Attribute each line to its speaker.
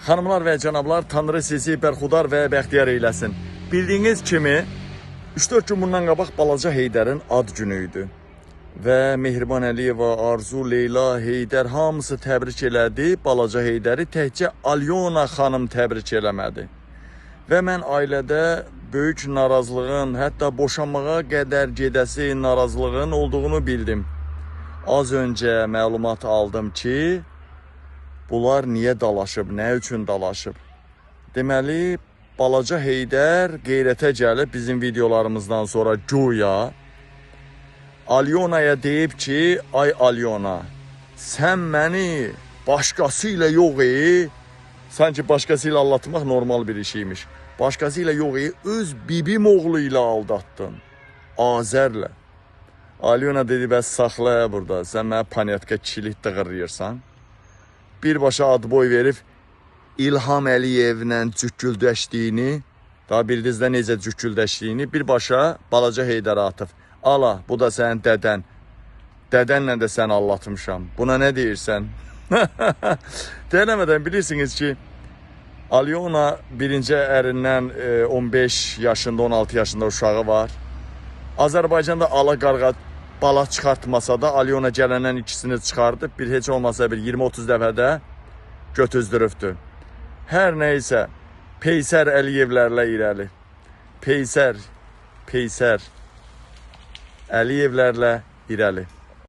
Speaker 1: Xanımlar və cənablar, Tanrı sizi bərxudar və bəxtiyar eyləsin. Bildiyiniz kimi, 3-4 gün bundan qabaq Balaca Heydərin ad günü idi. Və Mehriban Əliyeva, Arzu, Leyla, Heydər hamısı təbrik elədi. Balaca Heydəri təkcə Alyona xanım təbrik eləmədi. Və mən ailədə böyük narazılığın, hətta boşanmağa qədər gedəsi narazılığın olduğunu bildim. Az öncə məlumat aldım ki, bunlar niyə dalaşıb, nə üçün dalaşıb? Deməli, Balaca Heydər qeyrətə gəlib bizim videolarımızdan sonra güya Alyonaya deyib ki, ay Alyona, sən məni başqası ilə yox sanki başqası ilə aldatmaq normal bir işiymiş. Başqası ilə yox öz bibim oğlu ilə aldatdın. Azərlə. Alyona dedi, bəs saxla burada, sən mənə panyatka kişilik dığırıyırsan. Birbaşa ad boy verib İlham Əliyevlə cükküldəşdiyini, daha bildiniz də necə cükküldəşdiyini birbaşa Balaca Heydərə atıb. Ala, bu da sənin dədən. Dədənlə də sən allatmışam. Buna nə deyirsən? Deyələmədən bilirsiniz ki, Alyona birinci ərindən 15 yaşında, 16 yaşında uşağı var. Azərbaycanda ala qarğa bala çıxartmasa da Alyona gələndən ikisini çıxardıb, bir heç olmasa bir 20-30 dəfədə götüzdürübdür. Hər neysə, Peysər Əliyevlərlə irəli. Peysər Əliyevlərlə irəli.